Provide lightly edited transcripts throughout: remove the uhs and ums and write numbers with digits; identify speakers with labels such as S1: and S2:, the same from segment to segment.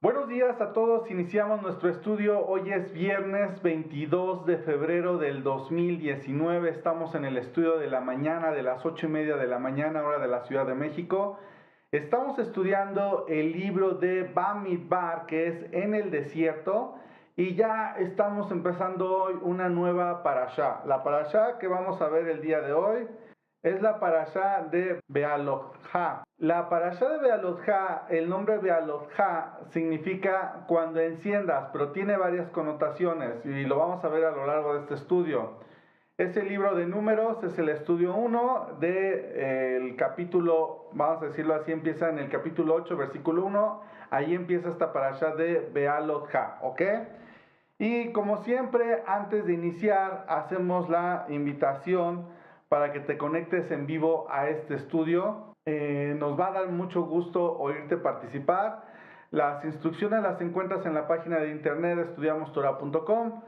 S1: Buenos días a todos, iniciamos nuestro estudio. Hoy es viernes 22 de febrero del 2019. Estamos en el estudio de la mañana, de las 8:30 de la mañana, hora de la Ciudad de México. Estamos estudiando el libro de Bamidbar, que es En el desierto, y ya estamos empezando hoy una nueva parashá. La parashá que vamos a ver el día de hoy es la parashá de Bealotja. La parashá de Bealotja, el nombre Bealotja significa cuando enciendas, pero tiene varias connotaciones y lo vamos a ver a lo largo de este estudio. Es el libro de Números, es el estudio 1 del capítulo, vamos a decirlo así, empieza en el capítulo 8, versículo 1. Ahí empieza esta parashá de Bealotja, ¿ok? Y como siempre, antes de iniciar, hacemos la invitación para que te conectes en vivo a este estudio. Nos va a dar mucho gusto oírte participar. Las instrucciones las encuentras en la página de internet estudiamostorah.com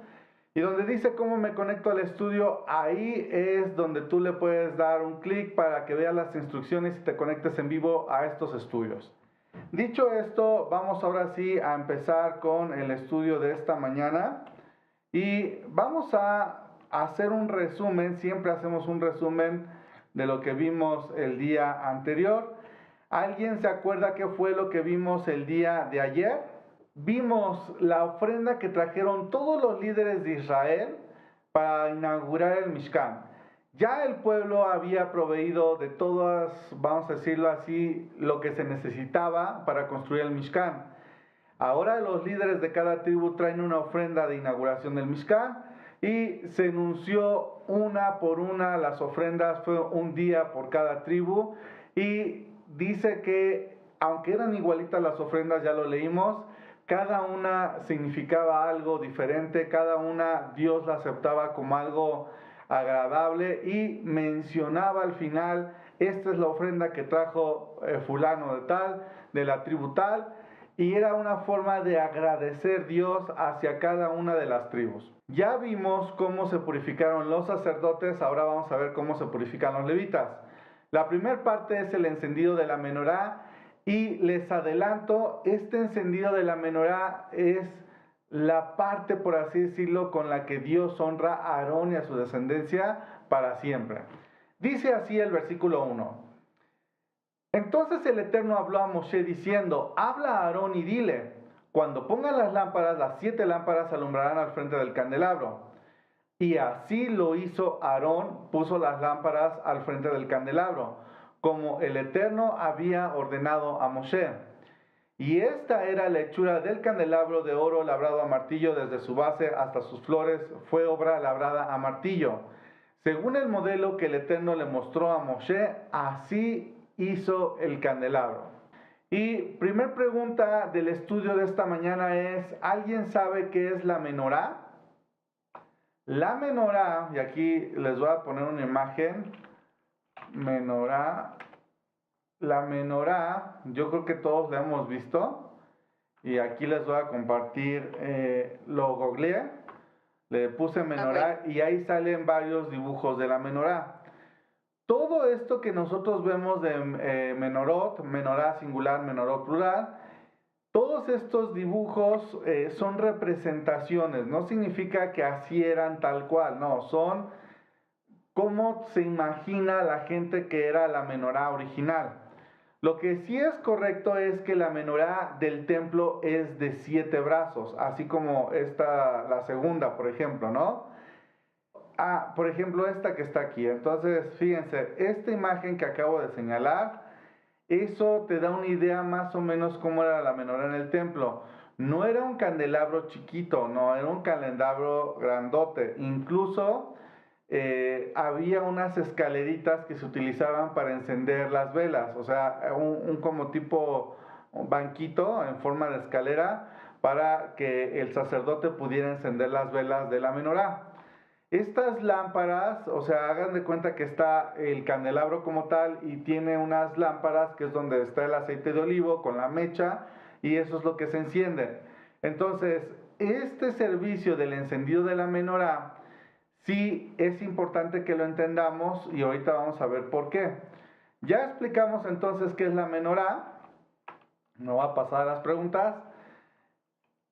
S1: y donde dice cómo me conecto al estudio, ahí es donde tú le puedes dar un clic para que veas las instrucciones y te conectes en vivo a estos estudios. Dicho esto, vamos ahora sí a empezar con el estudio de esta mañana y vamos a hacer un resumen. Siempre hacemos un resumen de lo que vimos el día anterior. ¿Alguien se acuerda qué fue lo que vimos el día de ayer? Vimos la ofrenda que trajeron todos los líderes de Israel para inaugurar el Mishkan. Ya el pueblo había proveído de todas, vamos a decirlo así, lo que se necesitaba para construir el Mishkan. Ahora los líderes de cada tribu traen una ofrenda de inauguración del Mishkan y se enunció una por una las ofrendas, fue un día por cada tribu y dice que aunque eran igualitas las ofrendas, ya lo leímos, cada una significaba algo diferente, cada una Dios la aceptaba como algo agradable y mencionaba al final, esta es la ofrenda que trajo fulano de tal, de la tribu tal, y era una forma de agradecer Dios hacia cada una de las tribus. Ya vimos cómo se purificaron los sacerdotes, ahora vamos a ver cómo se purifican los levitas. La primera parte es el encendido de la menorá y les adelanto, este encendido de la menorá es la parte, por así decirlo, con la que Dios honra a Aarón y a su descendencia para siempre. Dice así el versículo 1. Entonces el Eterno habló a Moshe diciendo, habla a Aarón y dile, cuando pongan las lámparas, las 7 lámparas alumbrarán al frente del candelabro. Y así lo hizo Aarón, puso las lámparas al frente del candelabro, como el Eterno había ordenado a Moshe. Y esta era la hechura del candelabro de oro labrado a martillo desde su base hasta sus flores, fue obra labrada a martillo. Según el modelo que el Eterno le mostró a Moshe, así hizo el candelabro. Y primer pregunta del estudio de esta mañana es, ¿alguien sabe qué es la menorá? La menorá, y aquí les voy a poner una imagen, menorá. La menorá, yo creo que todos la hemos visto, y aquí les voy a compartir, lo googleé, le puse menorá y ahí salen varios dibujos de la menorá. Todo esto que nosotros vemos de menorot, menorá singular, menorot plural, todos estos dibujos son representaciones, no significa que así eran tal cual, no, son cómo se imagina la gente que era la menorá original. Lo que sí es correcto es que la menorá del templo es de 7 brazos, así como esta, la segunda, por ejemplo, ¿no? Por ejemplo, esta que está aquí. Entonces, fíjense, esta imagen que acabo de señalar, eso te da una idea más o menos cómo era la menorá en el templo. No era un candelabro chiquito, no, era un candelabro grandote. Incluso había unas escaleritas que se utilizaban para encender las velas, o sea, un como tipo banquito en forma de escalera para que el sacerdote pudiera encender las velas de la menorá. Estas lámparas, o sea, hagan de cuenta que está el candelabro como tal y tiene unas lámparas que es donde está el aceite de olivo con la mecha y eso es lo que se enciende. Entonces, este servicio del encendido de la menorá sí es importante que lo entendamos y ahorita vamos a ver por qué. Ya explicamos entonces qué es la menorá, no va a pasar a las preguntas.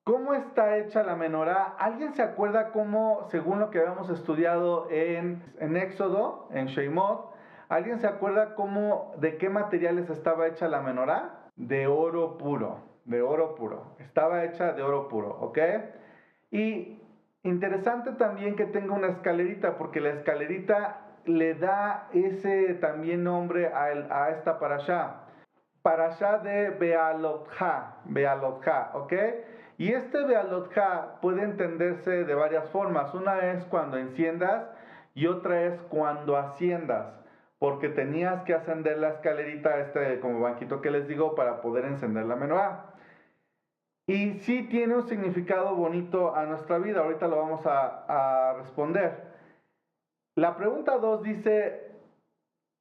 S1: ¿Cómo está hecha la menorá? ¿Alguien se acuerda cómo, según lo que habíamos estudiado en Éxodo, en Shemot, alguien se acuerda cómo, de qué materiales estaba hecha la menorá? De oro puro, de oro puro. Estaba hecha de oro puro, ¿ok? Y interesante también que tenga una escalerita, porque la escalerita le da ese también nombre a esta parashá. Parashá de Bealotja, ¿ok? Y este Bealotja puede entenderse de varias formas. Una es cuando enciendas y otra es cuando asciendas, porque tenías que ascender la escalerita, como banquito que les digo, para poder encender la menorá. Y sí tiene un significado bonito a nuestra vida, ahorita lo vamos a responder. La pregunta 2 dice,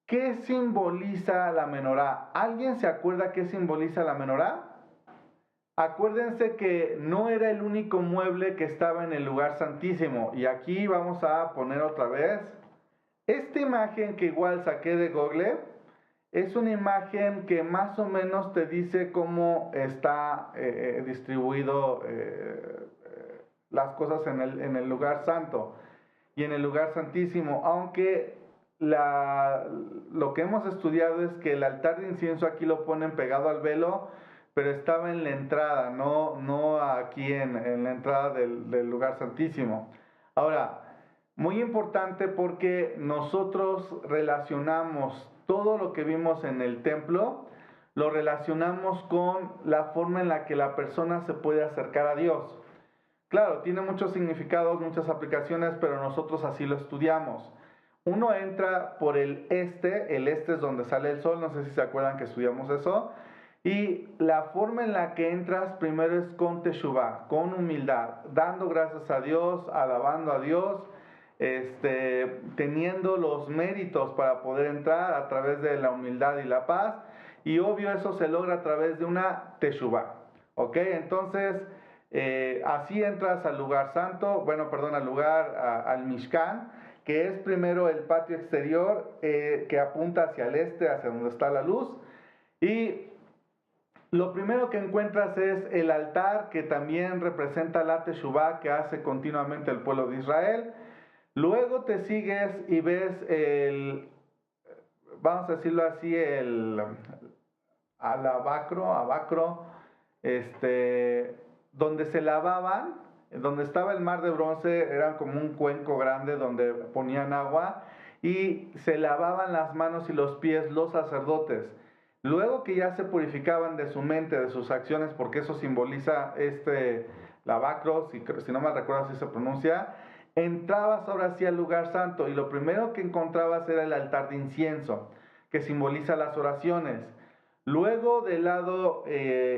S1: ¿qué simboliza la menorá? ¿Alguien se acuerda qué simboliza la menorá? Acuérdense que no era el único mueble que estaba en el lugar santísimo. Y aquí vamos a poner otra vez. Esta imagen que igual saqué de Google es una imagen que más o menos te dice cómo está distribuido las cosas en el lugar santo y en el lugar santísimo. Aunque lo que hemos estudiado es que el altar de incienso aquí lo ponen pegado al velo, pero estaba en la entrada, no aquí en la entrada del lugar santísimo. Ahora, muy importante porque nosotros relacionamos todo lo que vimos en el templo, lo relacionamos con la forma en la que la persona se puede acercar a Dios. Claro, tiene muchos significados, muchas aplicaciones, pero nosotros así lo estudiamos. Uno entra por el este es donde sale el sol, no sé si se acuerdan que estudiamos eso, y la forma en la que entras primero es con teshuvah, con humildad, dando gracias a Dios, alabando a Dios, teniendo los méritos para poder entrar a través de la humildad y la paz, y obvio eso se logra a través de una teshuvah, ¿ok? Entonces, así entras al lugar santo, al Mishkan, que es primero el patio exterior que apunta hacia el este, hacia donde está la luz, y lo primero que encuentras es el altar que también representa la Teshuvah que hace continuamente el pueblo de Israel. Luego te sigues y ves vamos a decirlo así, el abacro, donde se lavaban, donde estaba el mar de bronce, eran como un cuenco grande donde ponían agua y se lavaban las manos y los pies los sacerdotes. Luego que ya se purificaban de su mente, de sus acciones, porque eso simboliza lavacro, si no me recuerdo así se pronuncia, entrabas ahora sí al lugar santo y lo primero que encontrabas era el altar de incienso, que simboliza las oraciones. Luego del lado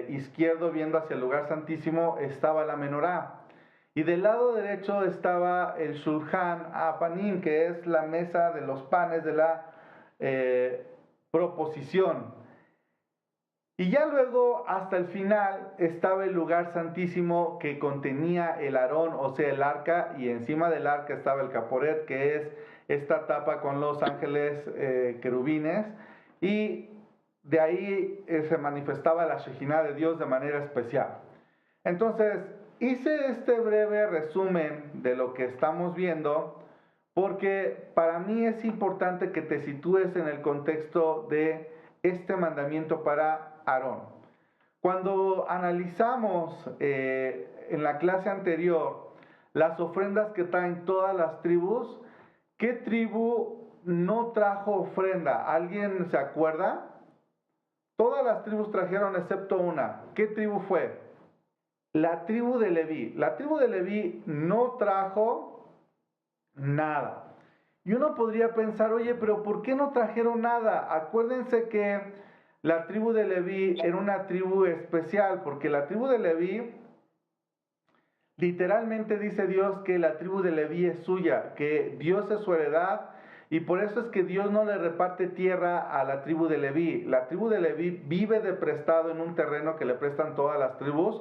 S1: izquierdo, viendo hacia el lugar santísimo, estaba la menorá. Y del lado derecho estaba el Shulchan Apanim, que es la mesa de los panes de la proposición. Y ya luego, hasta el final, estaba el lugar santísimo que contenía el Aarón, o sea, el arca, y encima del arca estaba el caporet, que es esta tapa con los ángeles querubines, y de ahí se manifestaba la Shejinah de Dios de manera especial. Entonces, hice este breve resumen de lo que estamos viendo, porque para mí es importante que te sitúes en el contexto de este mandamiento para Aarón. Cuando analizamos en la clase anterior las ofrendas que traen todas las tribus, ¿qué tribu no trajo ofrenda? ¿Alguien se acuerda? Todas las tribus trajeron excepto una. ¿Qué tribu fue? La tribu de Leví. La tribu de Leví no trajo nada. Y uno podría pensar, oye, pero ¿por qué no trajeron nada? Acuérdense que la tribu de Leví era una tribu especial, porque la tribu de Leví, literalmente dice Dios que la tribu de Leví es suya, que Dios es su heredad, y por eso es que Dios no le reparte tierra a la tribu de Leví. La tribu de Leví vive de prestado en un terreno que le prestan todas las tribus.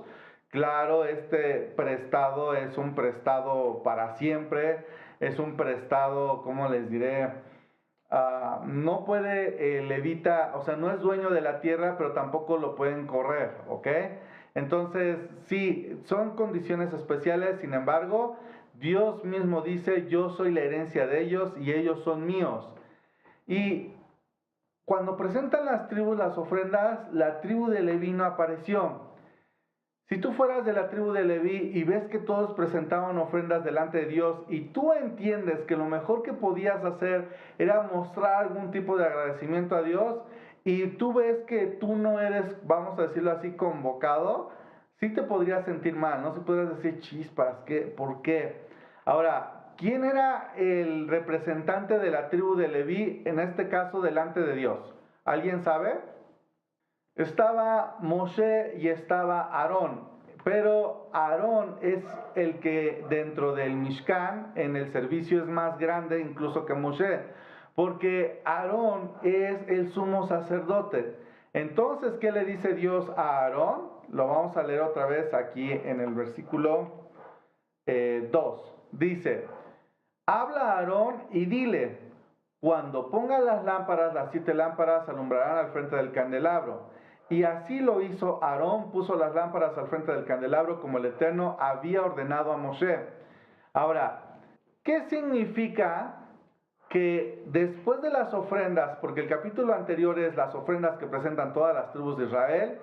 S1: Claro, este prestado es un prestado para siempre, es un prestado, ¿cómo les diré? No puede levita, o sea, no es dueño de la tierra, pero tampoco lo pueden correr, ¿ok? Entonces, sí, son condiciones especiales, sin embargo, Dios mismo dice, yo soy la herencia de ellos y ellos son míos. Y cuando presentan las tribus las ofrendas, la tribu de Leví no apareció. Si tú fueras de la tribu de Leví y ves que todos presentaban ofrendas delante de Dios y tú entiendes que lo mejor que podías hacer era mostrar algún tipo de agradecimiento a Dios y tú ves que tú no eres, vamos a decirlo así, convocado, sí te podrías sentir mal, ¿no? Sí podrías decir chispas, ¿por qué? Ahora, ¿quién era el representante de la tribu de Leví, en este caso, delante de Dios? ¿Alguien sabe? Estaba Moshe y estaba Aarón, pero Aarón es el que dentro del Mishkan, en el servicio es más grande incluso que Moshe, porque Aarón es el sumo sacerdote. Entonces, ¿qué le dice Dios a Aarón? Lo vamos a leer otra vez aquí en el versículo 2. Dice, habla a Aarón y dile, cuando ponga las lámparas, las 7 lámparas alumbrarán al frente del candelabro. Y así lo hizo Aarón, puso las lámparas al frente del candelabro como el Eterno había ordenado a Moshe. Ahora, ¿qué significa que después de las ofrendas, porque el capítulo anterior es las ofrendas que presentan todas las tribus de Israel,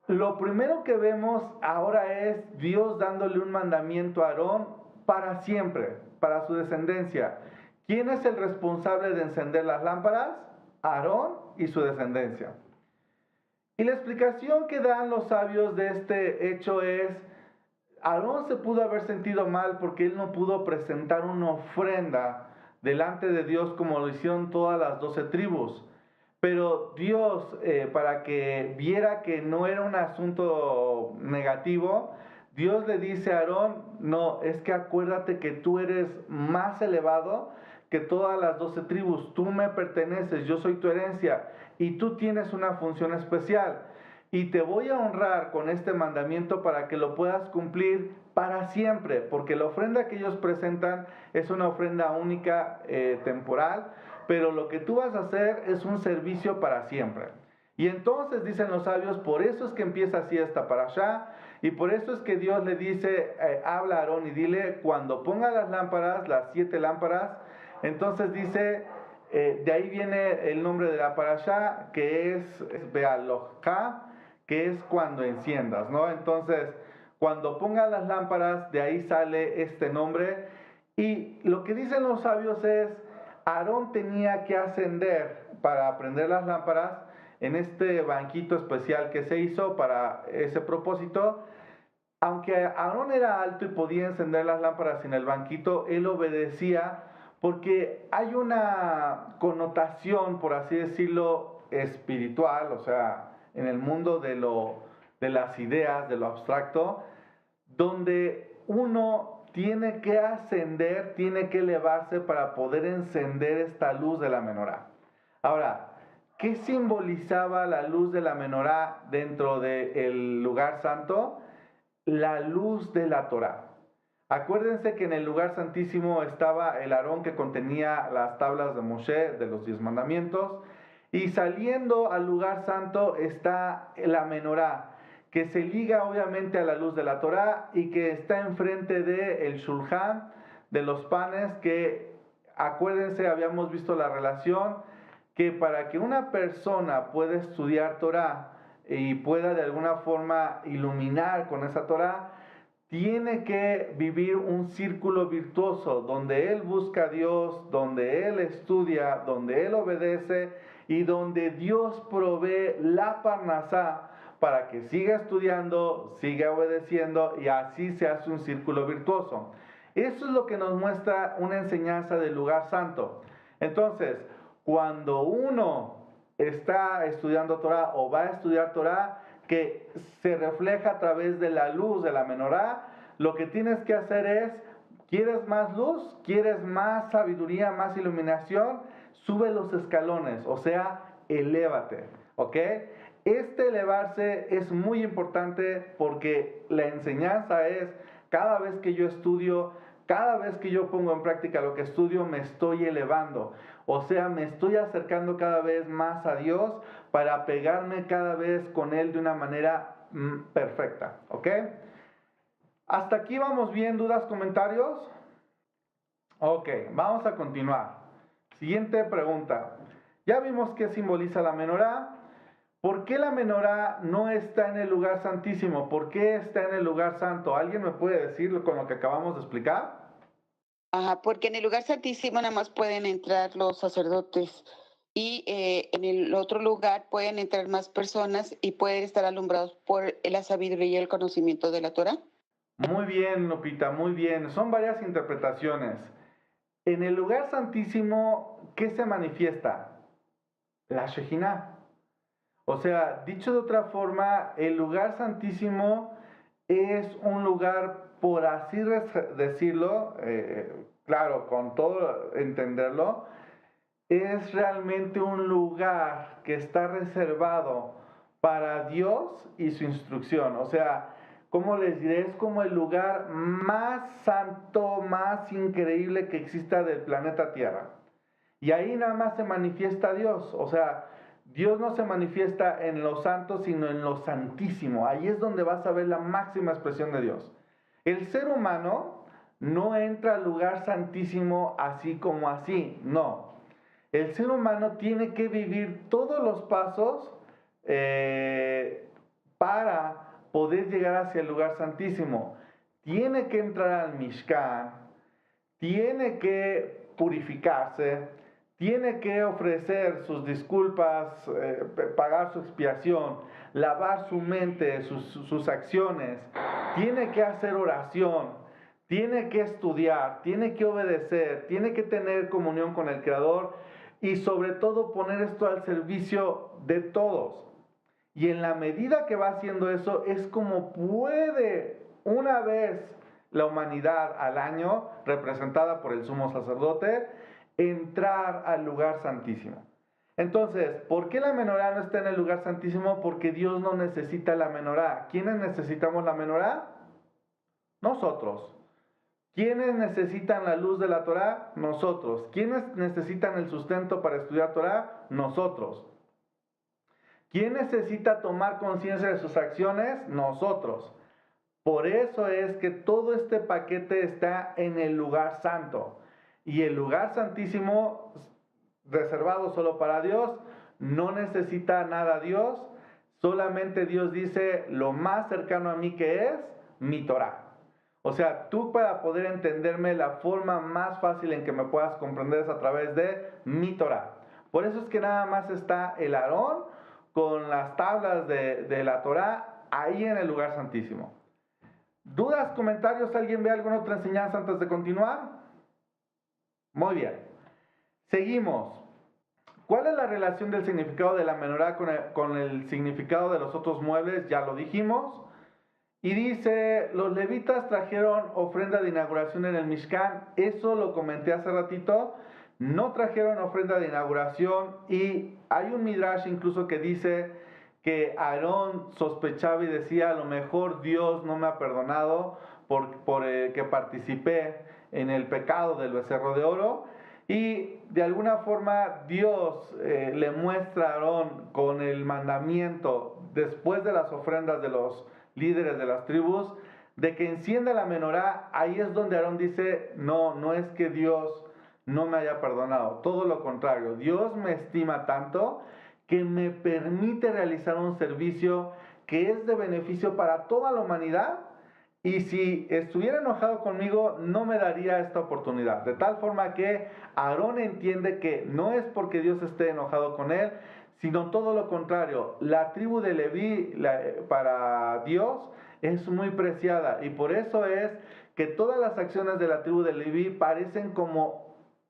S1: lo primero que vemos ahora es Dios dándole un mandamiento a Aarón para siempre, para su descendencia? ¿Quién es el responsable de encender las lámparas? Aarón y su descendencia. Y la explicación que dan los sabios de este hecho es, Aarón se pudo haber sentido mal porque él no pudo presentar una ofrenda delante de Dios como lo hicieron todas las 12 tribus. Pero Dios, para que viera que no era un asunto negativo, Dios le dice a Aarón, no, es que acuérdate que tú eres más elevado que todas las 12 tribus, tú me perteneces, yo soy tu herencia y tú tienes una función especial. Y te voy a honrar con este mandamiento para que lo puedas cumplir para siempre, porque la ofrenda que ellos presentan es una ofrenda única, temporal, pero lo que tú vas a hacer es un servicio para siempre. Y entonces dicen los sabios, por eso es que empieza así esta parashá, y por eso es que Dios le dice, habla a Aarón y dile, cuando ponga las lámparas, las 7 lámparas, entonces dice, de ahí viene el nombre de la parashá, que es Bealojá, que es cuando enciendas, ¿no? Entonces, cuando pongas las lámparas, de ahí sale este nombre. Y lo que dicen los sabios es, Aarón tenía que ascender para prender las lámparas en este banquito especial que se hizo para ese propósito. Aunque Aarón era alto y podía encender las lámparas en el banquito, él obedecía porque hay una connotación, por así decirlo, espiritual, o sea, en el mundo de las ideas, de lo abstracto, donde uno tiene que ascender, tiene que elevarse para poder encender esta luz de la menorá. Ahora, ¿qué simbolizaba la luz de la menorá dentro del lugar santo? La luz de la Torá. Acuérdense que en el lugar santísimo estaba el Aarón que contenía las tablas de Moshe, de los 10 mandamientos, y saliendo al lugar santo está la menorá, que se liga obviamente a la luz de la Torá y que está enfrente del shulchan, de los panes, que acuérdense, habíamos visto la relación, que para que una persona pueda estudiar Torá y pueda de alguna forma iluminar con esa Torá, tiene que vivir un círculo virtuoso donde él busca a Dios, donde él estudia, donde él obedece y donde Dios provee la parnasá para que siga estudiando, siga obedeciendo y así se hace un círculo virtuoso. Eso es lo que nos muestra una enseñanza del lugar santo. Entonces, cuando uno está estudiando Torah o va a estudiar Torah, que se refleja a través de la luz de la menorá, lo que tienes que hacer es, ¿quieres más luz? ¿Quieres más sabiduría, más iluminación? Sube los escalones, o sea, elévate, ¿ok? Este elevarse es muy importante porque la enseñanza es, cada vez que yo estudio, cada vez que yo pongo en práctica lo que estudio, me estoy elevando. O sea, me estoy acercando cada vez más a Dios para pegarme cada vez con Él de una manera perfecta, ¿ok? ¿Hasta aquí vamos bien? ¿Dudas, comentarios? Ok, vamos a continuar. Siguiente pregunta. Ya vimos qué simboliza la menorá. ¿Por qué la menorá no está en el lugar santísimo? ¿Por qué está en el lugar santo? ¿Alguien me puede decir con lo que acabamos de explicar?
S2: Ajá, porque en el lugar santísimo nada más pueden entrar los sacerdotes y en el otro lugar pueden entrar más personas y pueden estar alumbrados por la sabiduría y el conocimiento de la Torah.
S1: Muy bien, Lupita, muy bien. Son varias interpretaciones. En el lugar santísimo, ¿qué se manifiesta? La Shejinah. O sea, dicho de otra forma, el lugar santísimo es un lugar, por así decirlo, claro, con todo entenderlo, es realmente un lugar que está reservado para Dios y su instrucción. O sea, ¿cómo les diré? Es como el lugar más santo, más increíble que exista del planeta Tierra. Y ahí nada más se manifiesta Dios. O sea, Dios no se manifiesta en lo santo, sino en lo santísimo. Ahí es donde vas a ver la máxima expresión de Dios. El ser humano no entra al lugar santísimo así como así, no. El ser humano tiene que vivir todos los pasos para poder llegar hacia el lugar santísimo. Tiene que entrar al Mishkan, tiene que purificarse, tiene que ofrecer sus disculpas, pagar su expiación, lavar su mente, sus acciones, tiene que hacer oración, tiene que estudiar, tiene que obedecer, tiene que tener comunión con el Creador y sobre todo poner esto al servicio de todos. Y en la medida que va haciendo eso es como puede una vez la humanidad al año, representada por el sumo sacerdote, entrar al lugar santísimo. Entonces, ¿por qué la menorá no está en el lugar santísimo? Porque Dios no necesita la menorá. ¿Quiénes necesitamos la menorá? Nosotros. ¿Quiénes necesitan la luz de la Torá? Nosotros. ¿Quiénes necesitan el sustento para estudiar Torá? Nosotros. ¿Quién necesita tomar conciencia de sus acciones? Nosotros. Por eso es que todo este paquete está en el lugar santo. Y el lugar santísimo, reservado solo para Dios, no necesita nada Dios. Solamente Dios dice lo más cercano a mí que es mi Torah. O sea, tú para poder entenderme, la forma más fácil en que me puedas comprender es a través de mi Torah. Por eso es que nada más está el Aarón con las tablas de la Torah ahí en el lugar santísimo. ¿Dudas, comentarios? ¿Alguien ve alguna otra enseñanza antes de continuar? Muy bien. Seguimos. ¿Cuál es la relación del significado de la menorá con el significado de los otros muebles? Ya lo dijimos. Y dice, los levitas trajeron ofrenda de inauguración en el Mishkan. Eso lo comenté hace ratito. No trajeron ofrenda de inauguración y hay un midrash incluso que dice que Aarón sospechaba y decía, a lo mejor Dios no me ha perdonado por que participé en el pecado del becerro de oro. Y de alguna forma Dios le muestra a Aarón con el mandamiento, después de las ofrendas de los líderes de las tribus, de que encienda la menorá. Ahí es donde Aarón dice, no, no es que Dios no me haya perdonado, todo lo contrario, Dios me estima tanto que me permite realizar un servicio que es de beneficio para toda la humanidad, y si estuviera enojado conmigo no me daría esta oportunidad, de tal forma que Aarón entiende que no es porque Dios esté enojado con él, sino todo lo contrario. La tribu de Leví para Dios es muy preciada, y por eso es que todas las acciones de la tribu de Leví parecen como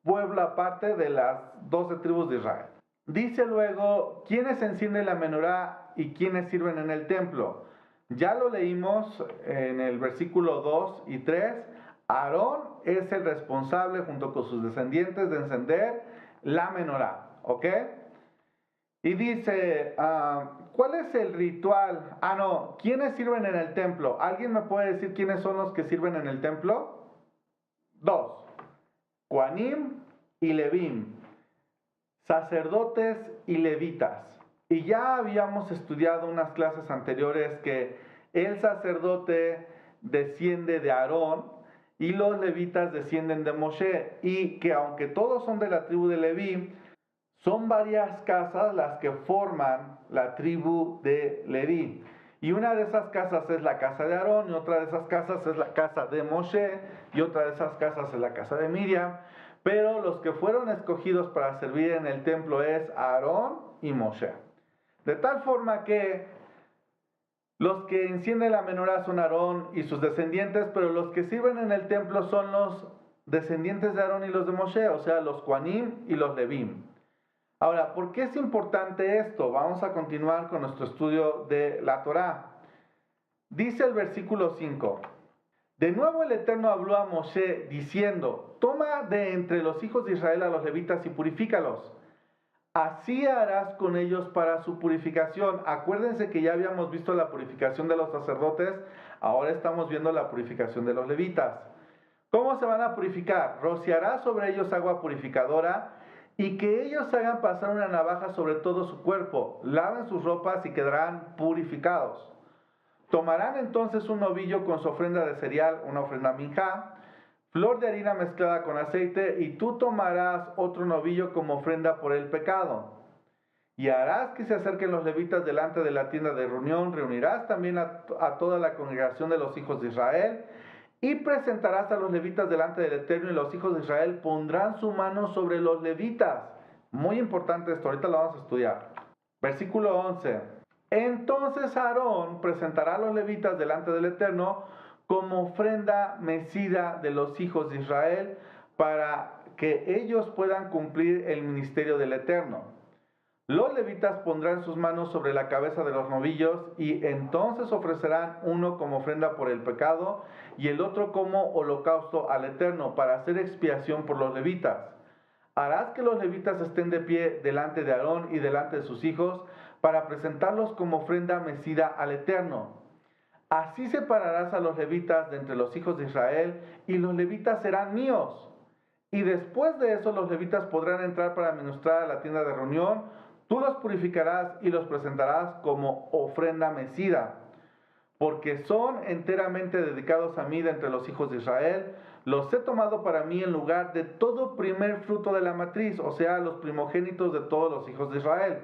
S1: pueblo aparte de las 12 tribus de Israel. Dice luego, ¿quiénes encienden la menorá y quiénes sirven en el templo? Ya lo leímos en el versículo 2 y 3. Aarón es el responsable junto con sus descendientes de encender la menorá, ¿ok? Y dice, ¿cuál es el ritual? No, ¿quiénes sirven en el templo? ¿Alguien me puede decir quiénes son los que sirven en el templo? Dos, Coanim y Levim, sacerdotes y levitas. Y ya habíamos estudiado unas clases anteriores que el sacerdote desciende de Aarón y los levitas descienden de Moshe, y que aunque todos son de la tribu de Leví, son varias casas las que forman la tribu de Leví. Y una de esas casas es la casa de Aarón, y otra de esas casas es la casa de Moshe, y otra de esas casas es la casa de Miriam. Pero los que fueron escogidos para servir en el templo es Aarón y Moshe. De tal forma que los que encienden la menorá son Aarón y sus descendientes, pero los que sirven en el templo son los descendientes de Aarón y los de Moshe, o sea, los Kohanim y los Levim. Ahora, ¿por qué es importante esto? Vamos a continuar con nuestro estudio de la Torá. Dice el versículo 5. De nuevo el Eterno habló a Moshe diciendo, toma de entre los hijos de Israel a los levitas y purifícalos. Así harás con ellos para su purificación. Acuérdense que ya habíamos visto la purificación de los sacerdotes, ahora estamos viendo la purificación de los levitas. ¿Cómo se van a purificar? Rociarás sobre ellos agua purificadora y que ellos hagan pasar una navaja sobre todo su cuerpo, laven sus ropas y quedarán purificados. Tomarán entonces un novillo con su ofrenda de cereal, una ofrenda minjá, flor de harina mezclada con aceite, y tú tomarás otro novillo como ofrenda por el pecado. Y harás que se acerquen los levitas delante de la tienda de reunión, reunirás también a toda la congregación de los hijos de Israel, y presentarás a los levitas delante del Eterno, y los hijos de Israel pondrán su mano sobre los levitas. Muy importante esto, ahorita lo vamos a estudiar. Versículo 11. Entonces Aarón presentará a los levitas delante del Eterno como ofrenda mecida de los hijos de Israel para que ellos puedan cumplir el ministerio del Eterno. Los levitas pondrán sus manos sobre la cabeza de los novillos y entonces ofrecerán uno como ofrenda por el pecado y el otro como holocausto al Eterno para hacer expiación por los levitas. Harás que los levitas estén de pie delante de Aarón y delante de sus hijos para presentarlos como ofrenda mecida al Eterno. Así separarás a los levitas de entre los hijos de Israel, y los levitas serán míos. Y después de eso los levitas podrán entrar para ministrar a la tienda de reunión. Tú los purificarás y los presentarás como ofrenda mecida, porque son enteramente dedicados a mí de entre los hijos de Israel. Los he tomado para mí en lugar de todo primer fruto de la matriz, o sea, los primogénitos de todos los hijos de Israel.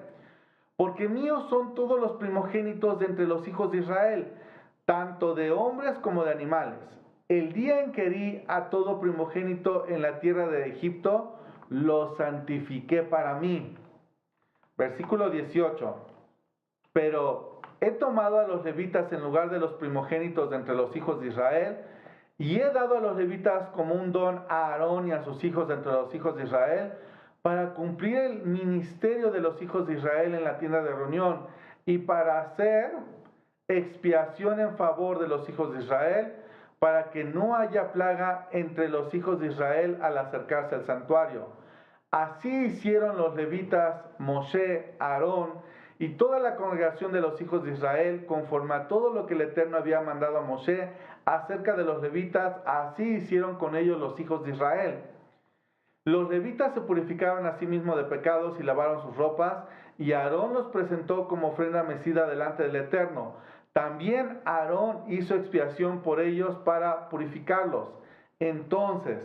S1: Porque míos son todos los primogénitos de entre los hijos de Israel, tanto de hombres como de animales. El día en que herí a todo primogénito en la tierra de Egipto, lo santifiqué para mí. Versículo 18. Pero he tomado a los levitas en lugar de los primogénitos de entre los hijos de Israel, y he dado a los levitas como un don a Aarón y a sus hijos de entre los hijos de Israel, para cumplir el ministerio de los hijos de Israel en la tienda de reunión, y para hacer expiación en favor de los hijos de Israel, para que no haya plaga entre los hijos de Israel al acercarse al santuario. Así hicieron los levitas, Moshe, Aarón y toda la congregación de los hijos de Israel, conforme a todo lo que el Eterno había mandado a Moshe acerca de los levitas, así hicieron con ellos los hijos de Israel. Los levitas se purificaron a sí mismos de pecados y lavaron sus ropas, y Aarón los presentó como ofrenda mecida delante del Eterno. También Aarón hizo expiación por ellos para purificarlos. Entonces,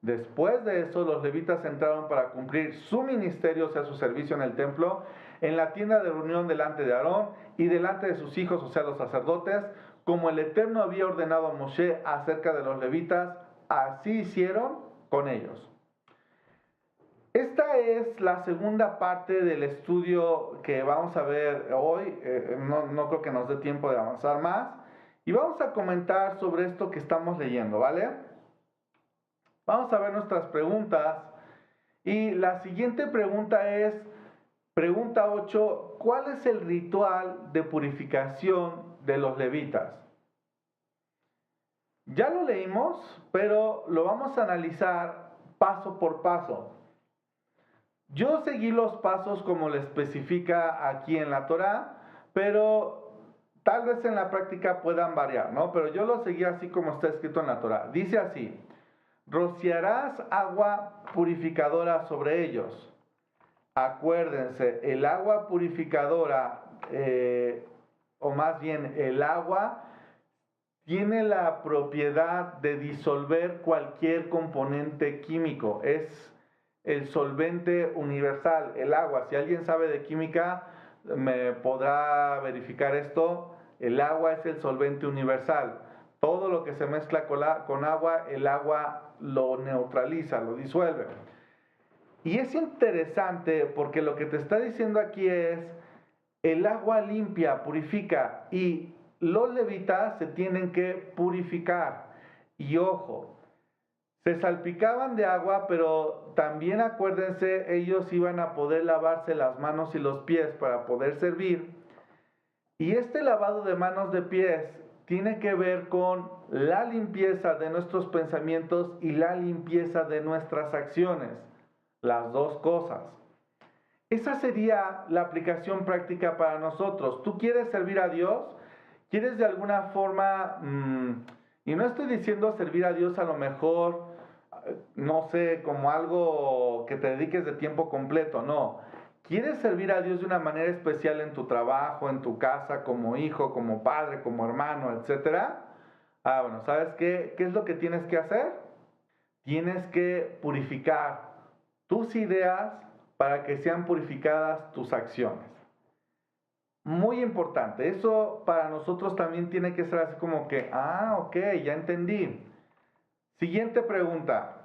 S1: después de eso, los levitas entraron para cumplir su ministerio, o sea, su servicio en el templo, en la tienda de reunión delante de Aarón y delante de sus hijos, o sea, los sacerdotes, como el Eterno había ordenado a Moshe acerca de los levitas, así hicieron con ellos. Esta es la segunda parte del estudio que vamos a ver hoy. No creo que nos dé tiempo de avanzar más. Y vamos a comentar sobre esto que estamos leyendo, ¿vale? Vamos a ver nuestras preguntas. Y la siguiente pregunta es, pregunta 8, ¿cuál es el ritual de purificación de los levitas? Ya lo leímos, pero lo vamos a analizar paso por paso. Yo seguí los pasos como le especifica aquí en la Torá, pero tal vez en la práctica puedan variar, ¿no? Pero yo lo seguí así como está escrito en la Torá. Dice así: rociarás agua purificadora sobre ellos. Acuérdense, el agua purificadora, o más bien el agua, tiene la propiedad de disolver cualquier componente químico. Es el solvente universal, el agua. Si alguien sabe de química, me podrá verificar esto. El agua es el solvente universal. Todo lo que se mezcla con agua, el agua lo neutraliza, lo disuelve. Y es interesante porque lo que te está diciendo aquí es, el agua limpia, purifica, y los levitas se tienen que purificar. Y ojo, se salpicaban de agua, pero también acuérdense, ellos iban a poder lavarse las manos y los pies para poder servir. Y este lavado de manos de pies tiene que ver con la limpieza de nuestros pensamientos y la limpieza de nuestras acciones. Las dos cosas. Esa sería la aplicación práctica para nosotros. ¿Tú quieres servir a Dios? ¿Quieres de alguna forma, y no estoy diciendo servir a Dios a lo mejor, no sé, como algo que te dediques de tiempo completo, no. ¿Quieres servir a Dios de una manera especial en tu trabajo, en tu casa, como hijo, como padre, como hermano, etcétera? Bueno, ¿sabes qué? ¿Qué es lo que tienes que hacer? Tienes que purificar tus ideas para que sean purificadas tus acciones. Muy importante, eso para nosotros también tiene que ser así como que, ok, ya entendí. Siguiente pregunta.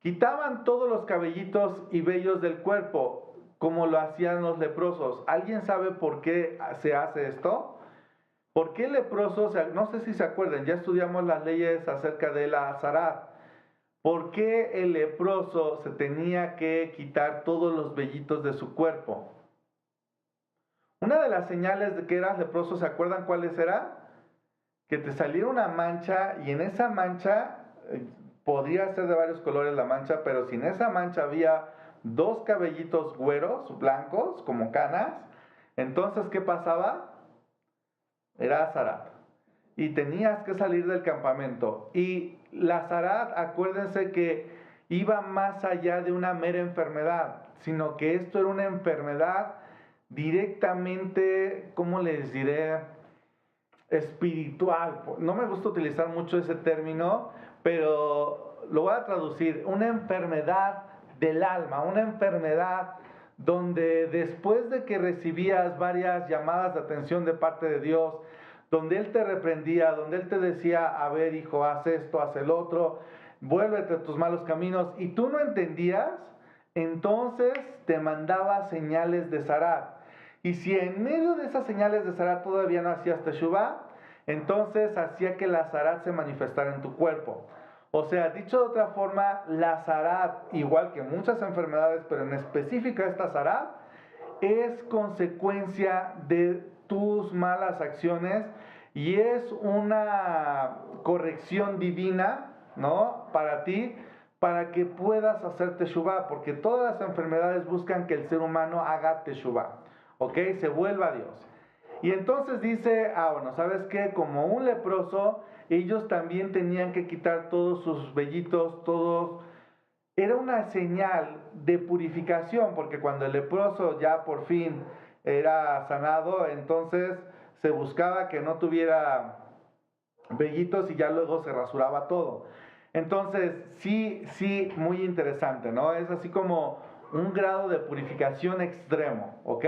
S1: Quitaban todos los cabellitos y vellos del cuerpo, como lo hacían los leprosos. ¿Alguien sabe por qué se hace esto? ¿Por qué leprosos? No sé si se acuerdan, ya estudiamos las leyes acerca de la Azarat. ¿Por qué el leproso se tenía que quitar todos los vellitos de su cuerpo? Una de las señales de que eras leproso, ¿se acuerdan cuáles era? Que te saliera una mancha y en esa mancha, podría ser de varios colores la mancha, pero si en esa mancha había dos cabellitos güeros, blancos, como canas, entonces, ¿qué pasaba? Era Azarat. Y tenías que salir del campamento. Y la Azarat, acuérdense que iba más allá de una mera enfermedad, sino que esto era una enfermedad directamente, ¿cómo les diré? Espiritual. No me gusta utilizar mucho ese término, pero lo voy a traducir. Una enfermedad del alma, una enfermedad donde después de que recibías varias llamadas de atención de parte de Dios, donde Él te reprendía, donde Él te decía, a ver hijo, haz esto, haz el otro, vuélvete a tus malos caminos, y tú no entendías, entonces te mandaba señales de Zarat. Y si en medio de esas señales de Zarat todavía no hacías Teshuvah, entonces hacía que la Zarat se manifestara en tu cuerpo. O sea, dicho de otra forma, la Zarat, igual que muchas enfermedades, pero en específico esta Zarat, es consecuencia de tus malas acciones y es una corrección divina, ¿no? Para ti, para que puedas hacer Teshuvah, porque todas las enfermedades buscan que el ser humano haga Teshuvah, ¿ok? Se vuelva a Dios. Y entonces dice, bueno, ¿sabes qué? Como un leproso, ellos también tenían que quitar todos sus vellitos, todos. Era una señal de purificación, porque cuando el leproso ya por fin era sanado, entonces se buscaba que no tuviera vellitos y ya luego se rasuraba todo. Entonces, sí, muy interesante, ¿no? Es así como un grado de purificación extremo, ¿ok?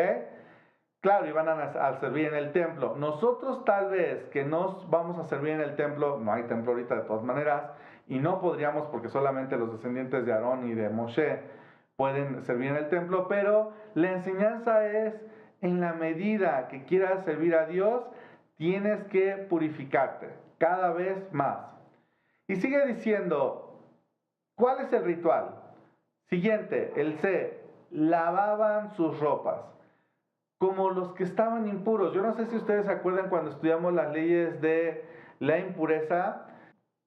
S1: Claro, iban a servir en el templo. Nosotros tal vez que nos vamos a servir en el templo, no hay templo ahorita de todas maneras, y no podríamos porque solamente los descendientes de Aarón y de Moshe pueden servir en el templo, pero la enseñanza es, en la medida que quieras servir a Dios, tienes que purificarte cada vez más. Y sigue diciendo, ¿cuál es el ritual? Siguiente, el C, lavaban sus ropas, como los que estaban impuros. Yo no sé si ustedes se acuerdan cuando estudiamos las leyes de la impureza,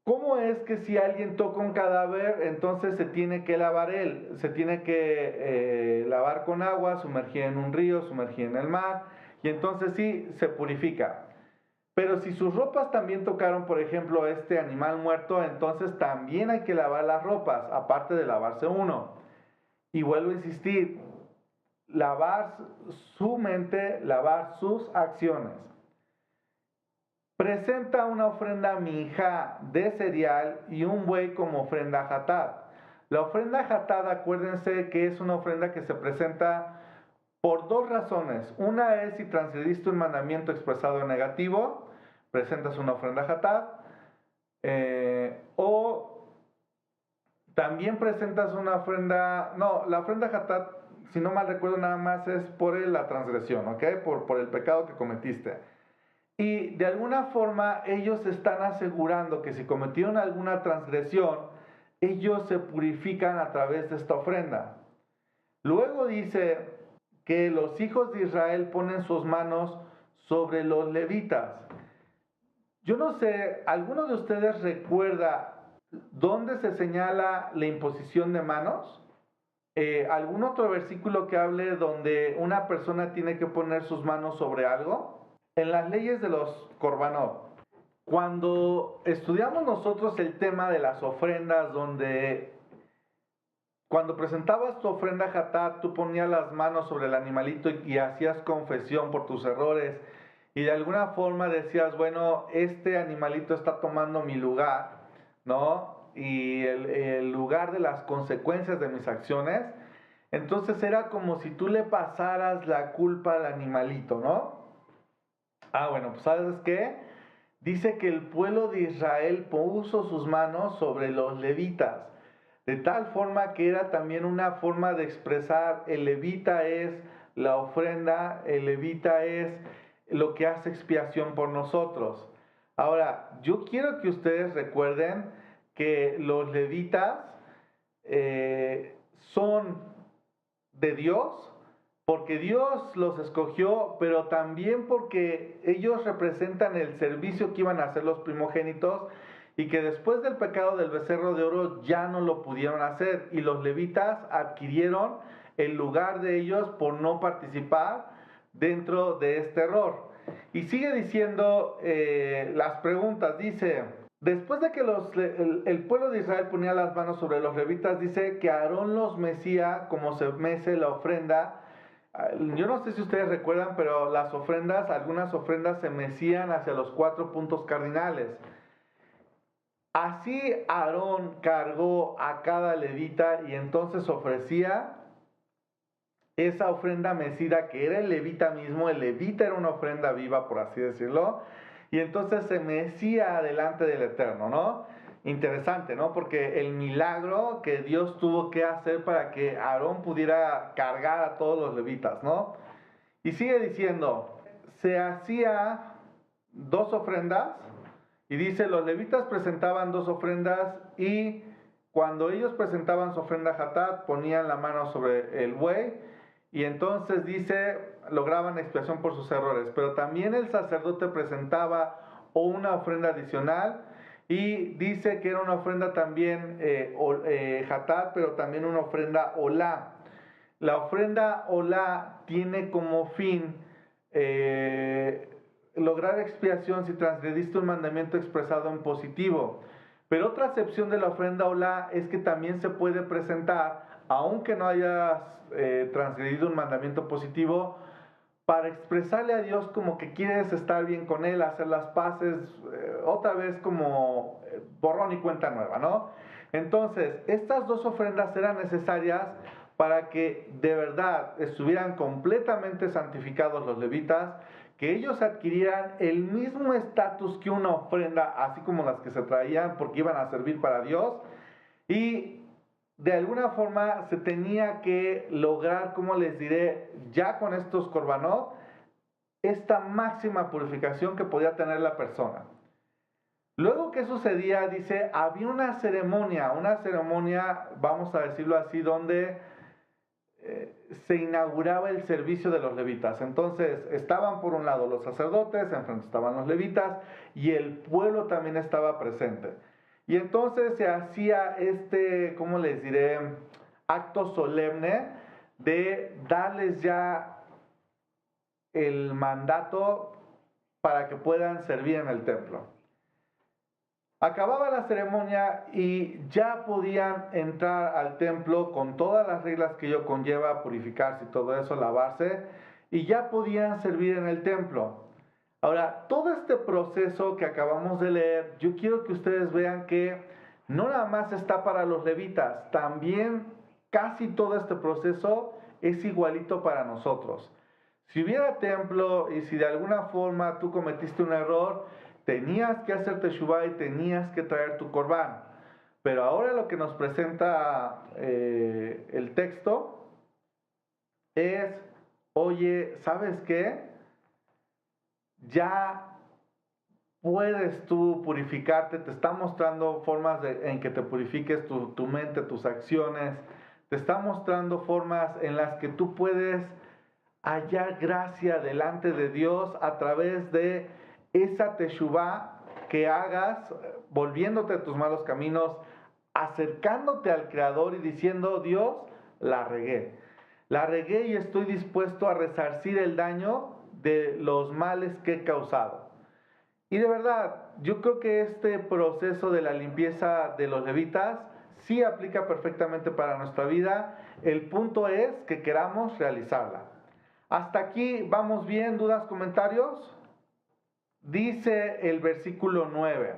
S1: ¿cómo es que si alguien toca un cadáver, entonces se tiene que lavar él? Se tiene que lavar con agua, sumergir en un río, sumergir en el mar, y entonces sí, se purifica. Pero si sus ropas también tocaron, por ejemplo, este animal muerto, entonces también hay que lavar las ropas, aparte de lavarse uno. Y vuelvo a insistir, lavar su mente, lavar sus acciones. Presenta una ofrenda minjá de cereal y un buey como ofrenda hatat. La ofrenda hatat, acuérdense que es una ofrenda que se presenta por dos razones. Una es si transgrediste un mandamiento expresado en negativo, presentas una ofrenda hatat, o también presentas una ofrenda, no, la ofrenda hatat, si no mal recuerdo, nada más es por la transgresión, ¿ok? Por el pecado que cometiste. Y de alguna forma ellos están asegurando que si cometieron alguna transgresión, ellos se purifican a través de esta ofrenda. Luego dice que los hijos de Israel ponen sus manos sobre los levitas. Yo no sé, ¿alguno de ustedes recuerda dónde se señala la imposición de manos? ¿Algún otro versículo que hable donde una persona tiene que poner sus manos sobre algo? En las leyes de los Corbanot. Cuando estudiamos nosotros el tema de las ofrendas, donde cuando presentabas tu ofrenda hatat, tú ponías las manos sobre el animalito y hacías confesión por tus errores, y de alguna forma decías, bueno, este animalito está tomando mi lugar, ¿no? Y el lugar de las consecuencias de mis acciones. Entonces era como si tú le pasaras la culpa al animalito, ¿no? Bueno, pues ¿sabes qué? Dice que el pueblo de Israel puso sus manos sobre los levitas, de tal forma que era también una forma de expresar, el levita es la ofrenda, el levita es lo que hace expiación por nosotros. Ahora, yo quiero que ustedes recuerden que los levitas son de Dios, porque Dios los escogió, pero también porque ellos representan el servicio que iban a hacer los primogénitos y que después del pecado del becerro de oro ya no lo pudieron hacer, y los levitas adquirieron el lugar de ellos por no participar dentro de este error. Y sigue diciendo las preguntas, dice: después de que el pueblo de Israel ponía las manos sobre los levitas, dice que Aarón los mecía como se mece la ofrenda. Yo no sé si ustedes recuerdan, pero las ofrendas, algunas ofrendas se mecían hacia los 4 puntos cardinales. Así Aarón cargó a cada levita y entonces ofrecía esa ofrenda mecida, que era el levita mismo. El levita era una ofrenda viva, por así decirlo, y entonces se mecía delante del Eterno, ¿no? Interesante, ¿no? Porque el milagro que Dios tuvo que hacer para que Aarón pudiera cargar a todos los levitas, ¿no? Y sigue diciendo, se hacía 2 ofrendas, y dice, los levitas presentaban 2 ofrendas, y cuando ellos presentaban su ofrenda hatat, ponían la mano sobre el buey, y entonces dice, lograban expiación por sus errores. Pero también el sacerdote presentaba una ofrenda adicional, y dice que era una ofrenda también hatat, pero también una ofrenda olá. La ofrenda olá tiene como fin lograr expiación si transgrediste un mandamiento expresado en positivo. Pero otra acepción de la ofrenda olá es que también se puede presentar, aunque no hayas transgredido un mandamiento positivo, para expresarle a Dios como que quieres estar bien con Él, hacer las paces, otra vez como borrón y cuenta nueva, ¿no? Entonces, estas 2 ofrendas eran necesarias para que de verdad estuvieran completamente santificados los levitas, que ellos adquirieran el mismo estatus que una ofrenda, así como las que se traían, porque iban a servir para Dios. Y de alguna forma se tenía que lograr, como les diré, ya con estos corbanot, esta máxima purificación que podía tener la persona. Luego, ¿qué sucedía? Dice, había una ceremonia, vamos a decirlo así, donde se inauguraba el servicio de los levitas. Entonces estaban por un lado los sacerdotes, enfrente estaban los levitas, y el pueblo también estaba presente. Y entonces se hacía ¿cómo les diré?, acto solemne de darles ya el mandato para que puedan servir en el templo. Acababa la ceremonia y ya podían entrar al templo con todas las reglas que ello conlleva, purificarse y todo eso, lavarse, y ya podían servir en el templo. Ahora, todo este proceso que acabamos de leer, yo quiero que ustedes vean que no nada más está para los levitas, también casi todo este proceso es igualito para nosotros. Si hubiera templo y si de alguna forma tú cometiste un error, tenías que hacer teshuvá y tenías que traer tu corbán. Pero ahora lo que nos presenta el texto es, oye, ¿sabes qué? Ya puedes tú purificarte, te está mostrando formas en que te purifiques tu mente, tus acciones, te está mostrando formas en las que tú puedes hallar gracia delante de Dios a través de esa teshuvá que hagas, volviéndote a tus malos caminos, acercándote al Creador y diciendo, Dios, la regué. La regué y estoy dispuesto a resarcir el daño de los males que he causado. Y de verdad, yo creo que este proceso de la limpieza de los levitas sí aplica perfectamente para nuestra vida. El punto es que queramos realizarla. Hasta aquí vamos bien, dudas, comentarios. Dice el versículo 9.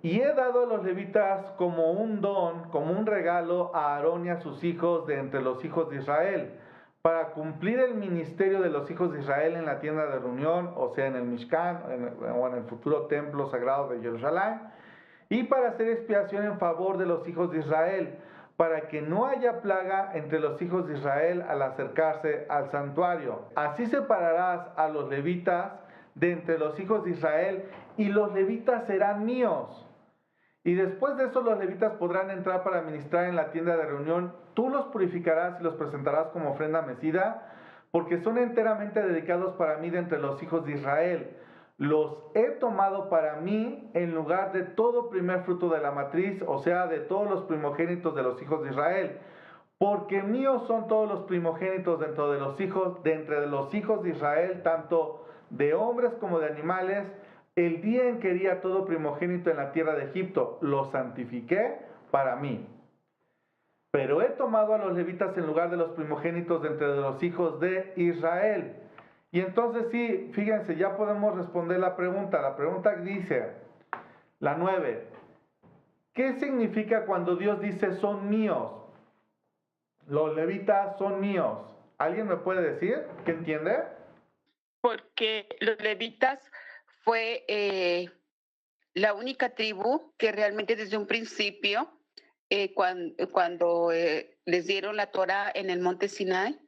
S1: Y he dado a los levitas como un don, como un regalo a Aarón y a sus hijos de entre los hijos de Israel, para cumplir el ministerio de los hijos de Israel en la tienda de reunión, o sea, en el Mishkan o en el futuro templo sagrado de Jerusalén, y para hacer expiación en favor de los hijos de Israel, para que no haya plaga entre los hijos de Israel al acercarse al santuario. Así separarás a los levitas de entre los hijos de Israel, y los levitas serán míos. Y después de eso los levitas podrán entrar para ministrar en la tienda de reunión. Tú los purificarás y los presentarás como ofrenda mecida, porque son enteramente dedicados para mí de entre los hijos de Israel. Los he tomado para mí en lugar de todo primer fruto de la matriz, o sea, de todos los primogénitos de los hijos de Israel. Porque míos son todos los primogénitos dentro de los hijos, de entre los hijos de Israel, tanto de hombres como de animales. El día en que di a todo primogénito en la tierra de Egipto, lo santifiqué para mí. Pero he tomado a los levitas en lugar de los primogénitos de entre los hijos de Israel. Y entonces sí, fíjense, ya podemos responder la pregunta. La pregunta dice, la 9, ¿qué significa cuando Dios dice son míos? Los levitas son míos. ¿Alguien me puede decir? ¿Qué entiende?
S2: Porque los levitas fue la única tribu que realmente desde un principio, cuando les dieron la Torah en el monte Sinai,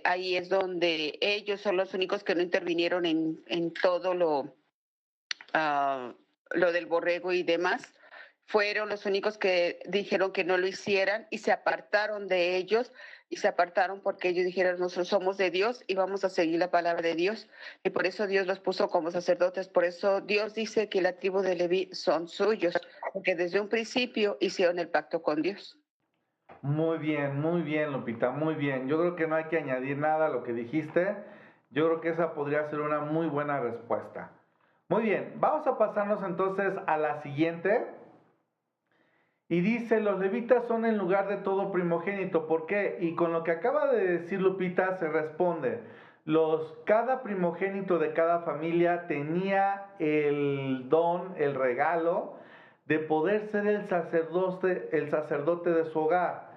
S2: ahí es donde ellos son los únicos que no intervinieron en todo lo del borrego y demás. Fueron los únicos que dijeron que no lo hicieran y se apartaron de ellos, y se apartaron porque ellos dijeron, nosotros somos de Dios y vamos a seguir la palabra de Dios, y por eso Dios los puso como sacerdotes. Por eso Dios dice que la tribu de Leví son suyos, porque desde un principio hicieron el pacto con Dios.
S1: Muy bien, Lupita, muy bien. Yo creo que no hay que añadir nada a lo que dijiste. Yo creo que esa podría ser una muy buena respuesta. Muy bien, vamos a pasarnos entonces a la siguiente. Y dice, los levitas son en lugar de todo primogénito. ¿Por qué? Y con lo que acaba de decir Lupita se responde. Cada primogénito de cada familia tenía el don, el regalo de poder ser el sacerdote de su hogar.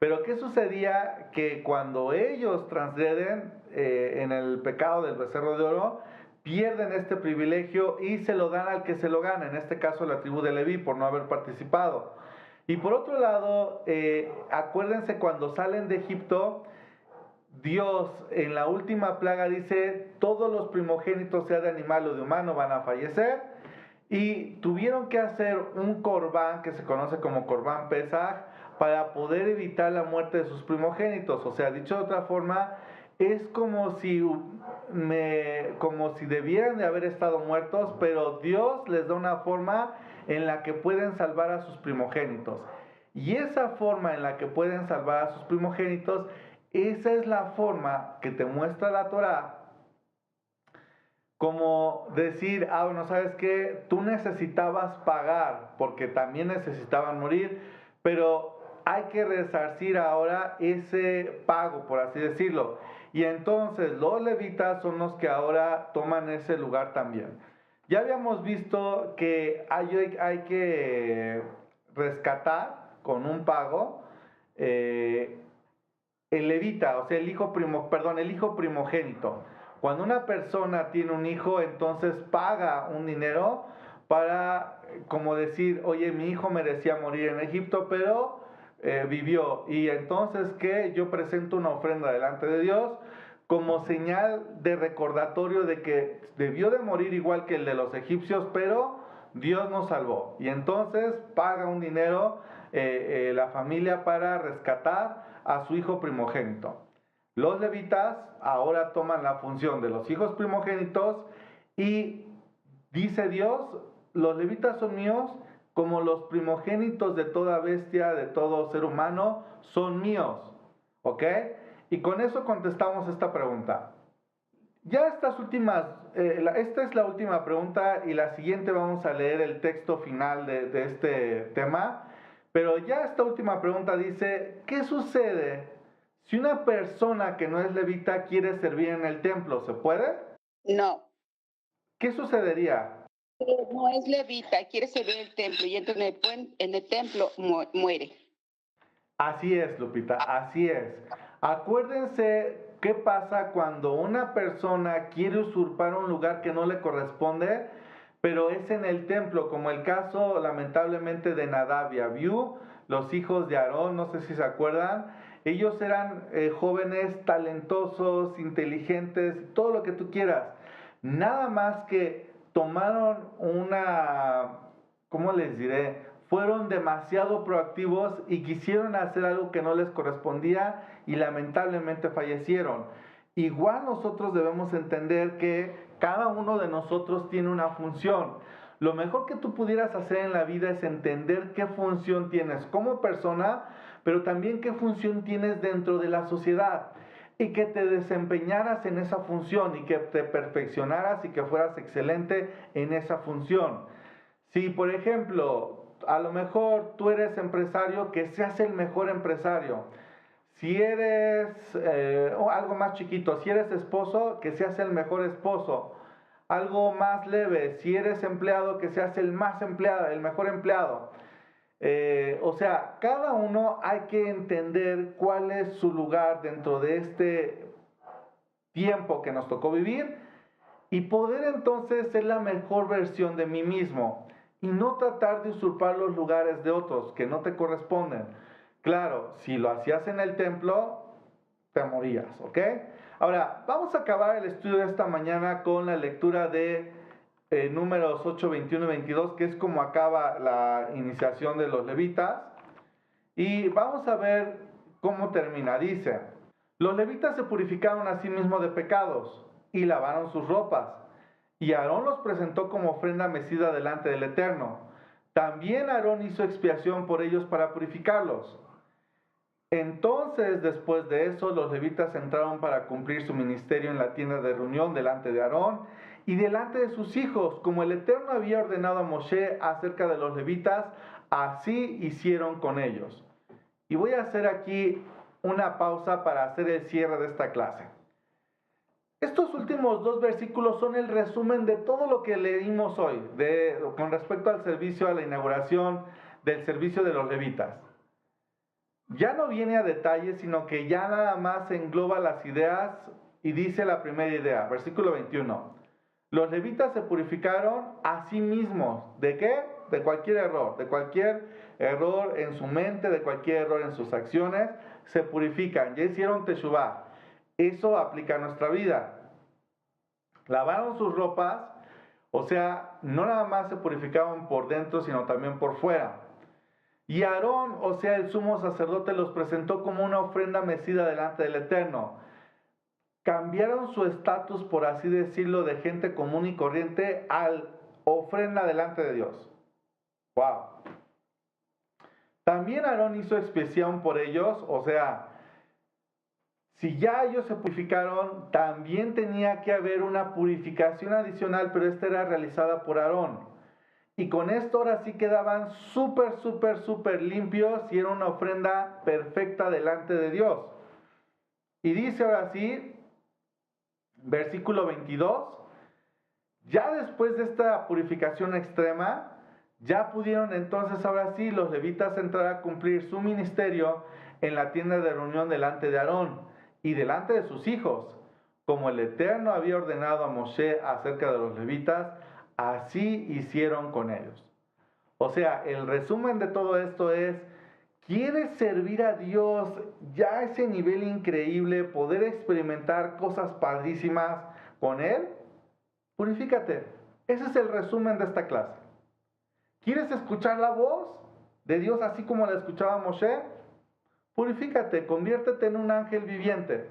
S1: Pero ¿qué sucedía? Que cuando ellos transgreden en el pecado del becerro de oro, pierden este privilegio y se lo dan al que se lo gana, en este caso la tribu de Leví, por no haber participado. Y por otro lado, acuérdense cuando salen de Egipto, Dios en la última plaga dice, todos los primogénitos, sea de animal o de humano, van a fallecer. Y tuvieron que hacer un corbán que se conoce como corbán Pesaj para poder evitar la muerte de sus primogénitos. O sea, dicho de otra forma, es como si debieran de haber estado muertos, pero Dios les da una forma en la que pueden salvar a sus primogénitos. Y esa forma en la que pueden salvar a sus primogénitos, esa es la forma que te muestra la Torá como decir, bueno, ¿sabes qué? Tú necesitabas pagar porque también necesitaban morir, pero hay que resarcir ahora ese pago, por así decirlo. Y entonces los levitas son los que ahora toman ese lugar también. Ya habíamos visto que hay que rescatar con un pago eh, el levita, o sea, el hijo primogénito. Cuando una persona tiene un hijo, entonces paga un dinero para, como decir, oye, mi hijo merecía morir en Egipto, pero vivió. Y entonces que yo presento una ofrenda delante de Dios como señal de recordatorio de que debió de morir igual que el de los egipcios, pero Dios nos salvó. Y entonces paga un dinero la familia para rescatar a su hijo primogénito. Los levitas ahora toman la función de los hijos primogénitos y dice Dios, los levitas son míos como los primogénitos de toda bestia, de todo ser humano, son míos. ¿Ok? Y con eso contestamos esta pregunta. Ya esta es la última pregunta y la siguiente vamos a leer el texto final de este tema. Pero ya esta última pregunta dice, ¿qué sucede si una persona que no es levita quiere servir en el templo? ¿Se puede?
S2: No.
S1: ¿Qué sucedería?
S2: No es levita, quiere servir el templo y entra en el templo, muere.
S1: Así es, Lupita, así es. Acuérdense qué pasa cuando una persona quiere usurpar un lugar que no le corresponde, pero es en el templo, como el caso lamentablemente de Nadab y Abiú, los hijos de Aarón, no sé si se acuerdan. Ellos eran jóvenes talentosos, inteligentes, todo lo que tú quieras. Nada más que tomaron ¿cómo les diré? Fueron demasiado proactivos y quisieron hacer algo que no les correspondía y lamentablemente fallecieron. Igual nosotros debemos entender que cada uno de nosotros tiene una función. Lo mejor que tú pudieras hacer en la vida es entender qué función tienes como persona, pero también qué función tienes dentro de la sociedad y que te desempeñaras en esa función y que te perfeccionaras y que fueras excelente en esa función. Si, por ejemplo, a lo mejor tú eres empresario, que seas el mejor empresario. Si eres algo más chiquito, si eres esposo, que seas el mejor esposo. Algo más leve, si eres empleado, que seas el más empleado, el mejor empleado. O sea, cada uno hay que entender cuál es su lugar dentro de este tiempo que nos tocó vivir y poder entonces ser la mejor versión de mí mismo y no tratar de usurpar los lugares de otros que no te corresponden. Claro, si lo hacías en el templo, te morías, ¿ok? Ahora, vamos a acabar el estudio de esta mañana con la lectura de números 8, 21 y 22, que es como acaba la iniciación de los levitas. Y vamos a ver cómo termina. Dice, los levitas se purificaron a sí mismos de pecados y lavaron sus ropas. Y Aarón los presentó como ofrenda mecida delante del Eterno. También Aarón hizo expiación por ellos para purificarlos. Entonces, después de eso, los levitas entraron para cumplir su ministerio en la tienda de reunión delante de Aarón y delante de sus hijos, como el Eterno había ordenado a Moshe acerca de los levitas, así hicieron con ellos. Y voy a hacer aquí una pausa para hacer el cierre de esta clase. Estos últimos dos versículos son el resumen de todo lo que leímos hoy, con respecto al servicio, a la inauguración del servicio de los levitas. Ya no viene a detalle, sino que ya nada más engloba las ideas y dice la primera idea, versículo 21. Los levitas se purificaron a sí mismos. ¿De qué? De cualquier error en su mente, de cualquier error en sus acciones, se purifican. Ya hicieron teshuvá. Eso aplica a nuestra vida. Lavaron sus ropas, o sea, no nada más se purificaban por dentro, sino también por fuera. Y Aarón, o sea, el sumo sacerdote, los presentó como una ofrenda mecida delante del Eterno. Cambiaron su estatus, por así decirlo, de gente común y corriente al ofrenda delante de Dios. ¡Wow! También Aarón hizo expiación por ellos, o sea, Si ya ellos se purificaron, también tenía que haber una purificación adicional, pero esta era realizada por Aarón. Y con esto ahora sí quedaban súper limpios y era una ofrenda perfecta delante de Dios. Y dice ahora sí, versículo 22, ya después de esta purificación extrema, ya pudieron entonces ahora sí los levitas entrar a cumplir su ministerio en la tienda de reunión delante de Aarón y delante de sus hijos, como el Eterno había ordenado a Moshe acerca de los levitas, así hicieron con ellos. O sea, el resumen de todo esto es, ¿quieres servir a Dios ya a ese nivel increíble, poder experimentar cosas padrísimas con Él? Purifícate. Ese es el resumen de esta clase. ¿Quieres escuchar la voz de Dios así como la escuchaba Moshe? Purifícate, conviértete en un ángel viviente.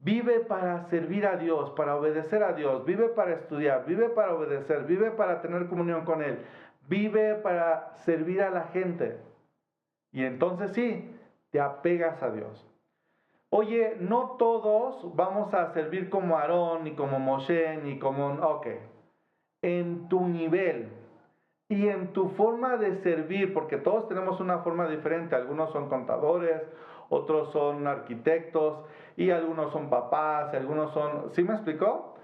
S1: Vive para servir a Dios, para obedecer a Dios. Vive para estudiar, vive para obedecer, vive para tener comunión con Él. Vive para servir a la gente. Y entonces sí, te apegas a Dios. Oye, no todos vamos a servir como Aarón, ni como Moshe, ni como... Ok, en tu nivel y en tu forma de servir, porque todos tenemos una forma diferente. Algunos son contadores, otros son arquitectos, y algunos son papás, y algunos son... ¿Sí me explicó?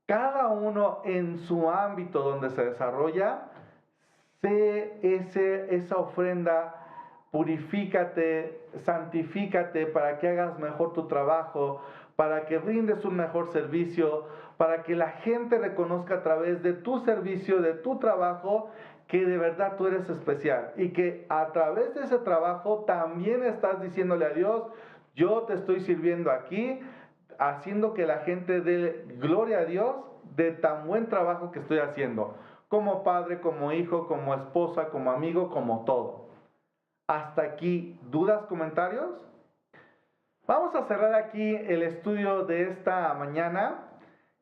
S1: Cada uno en su ámbito donde se desarrolla, sé esa ofrenda. Purifícate, santifícate para que hagas mejor tu trabajo, para que brindes un mejor servicio, para que la gente reconozca a través de tu servicio, de tu trabajo, que de verdad tú eres especial y que a través de ese trabajo también estás diciéndole a Dios, yo te estoy sirviendo aquí, haciendo que la gente dé gloria a Dios de tan buen trabajo que estoy haciendo, como padre, como hijo, como esposa, como amigo, como todo. Hasta aquí, ¿dudas, comentarios? Vamos a cerrar aquí el estudio de esta mañana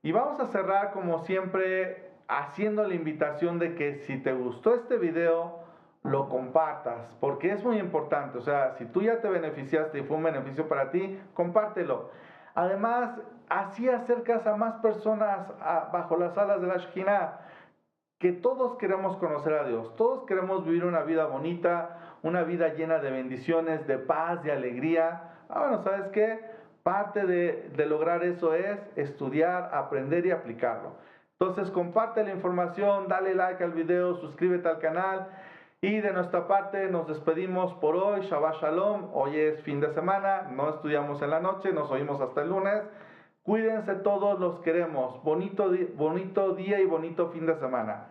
S1: y vamos a cerrar como siempre haciendo la invitación de que si te gustó este video, lo compartas, porque es muy importante. O sea, si tú ya te beneficiaste y fue un beneficio para ti, compártelo. Además, así acercas a más personas bajo las alas de la Shekhinah, que todos queremos conocer a Dios, todos queremos vivir una vida bonita, una vida llena de bendiciones, de paz, de alegría. Bueno, ¿sabes qué? Parte de lograr eso es estudiar, aprender y aplicarlo. Entonces, comparte la información, dale like al video, suscríbete al canal. Y de nuestra parte nos despedimos por hoy. Shabbat Shalom. Hoy es fin de semana, no estudiamos en la noche, nos oímos hasta el lunes. Cuídense todos, los queremos. Bonito día y bonito fin de semana.